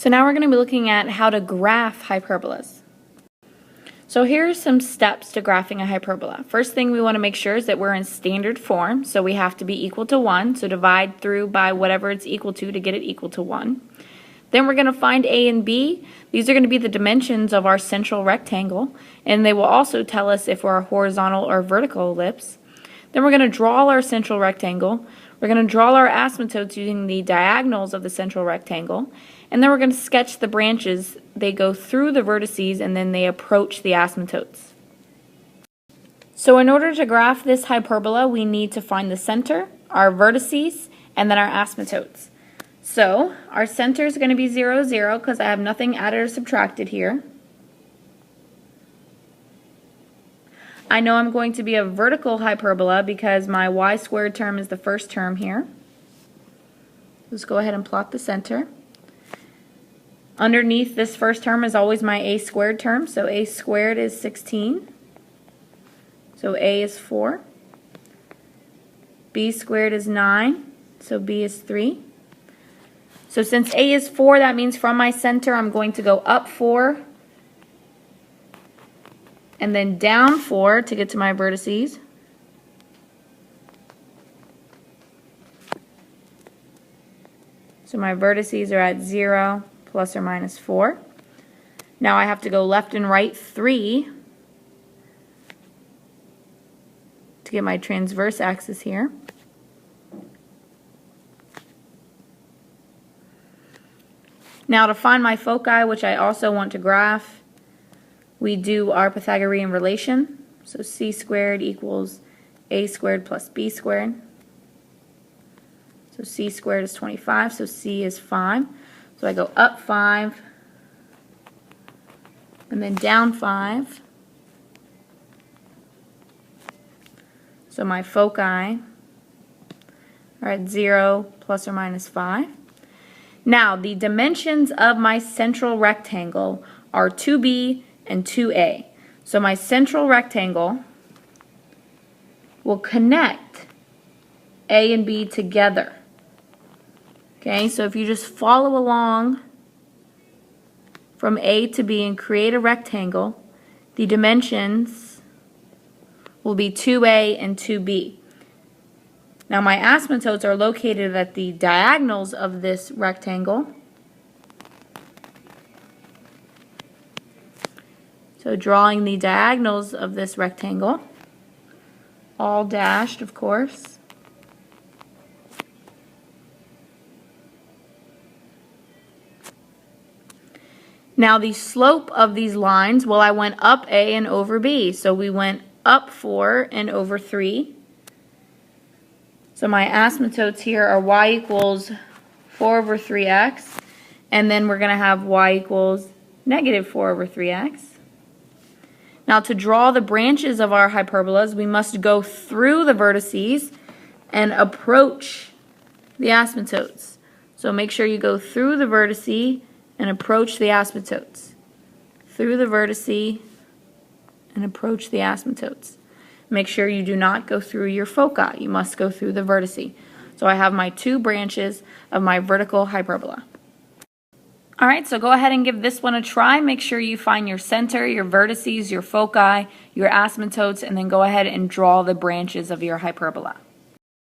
So now we're going to be looking at how to graph hyperbolas. So here are some steps to graphing a hyperbola. First thing we want to make sure is that we're in standard form, so we have to be equal to 1, so divide through by whatever it's equal to get it equal to 1. Then we're going to find A and B. These are going to be the dimensions of our central rectangle, and they will also tell us if we're a horizontal or vertical ellipse. Then we're going to draw our central rectangle. We're going to draw our asymptotes using the diagonals of the central rectangle, and then we're going to sketch the branches. They go through the vertices and then they approach the asymptotes. So in order to graph this hyperbola, we need to find the center, our vertices, and then our asymptotes. So our center is going to be 0, 0 because I have nothing added or subtracted here. I know I'm going to be a vertical hyperbola because my y squared term is the first term here. Let's go ahead and plot the center. Underneath this first term is always my a squared term, so a squared is 16. So a is 4. B squared is 9, so b is 3. So since a is 4, that means from my center I'm going to go up 4 and then down 4 to get to my vertices. So my vertices are at 0, plus or minus 4. Now I have to go left and right 3 to get my transverse axis here. Now to find my foci, which I also want to graph, we do our Pythagorean relation. So c squared equals a squared plus b squared. So c squared is 25, so c is 5. So I go up 5 and then down 5. So my foci are at 0 plus or minus 5. Now the dimensions of my central rectangle are 2b and 2a. So my central rectangle will connect a and b together. Okay, so if you just follow along from A to B and create a rectangle, the dimensions will be 2A and 2B. Now my asymptotes are located at the diagonals of this rectangle. So drawing the diagonals of this rectangle, all dashed of course. Now the slope of these lines, well, I went up A and over B. So we went up 4 and over 3. So my asymptotes here are y equals 4 over 3x. And then we're going to have y equals negative 4 over 3x. Now to draw the branches of our hyperbolas, we must go through the vertices and approach the asymptotes. So make sure you go through the vertice and approach the asymptotes. Through the vertice and approach the asymptotes. Make sure you do not go through your foci. You must go through the vertice. So I have my 2 branches of my vertical hyperbola. Alright, so go ahead and give this one a try. Make sure you find your center, your vertices, your foci, your asymptotes, and then go ahead and draw the branches of your hyperbola.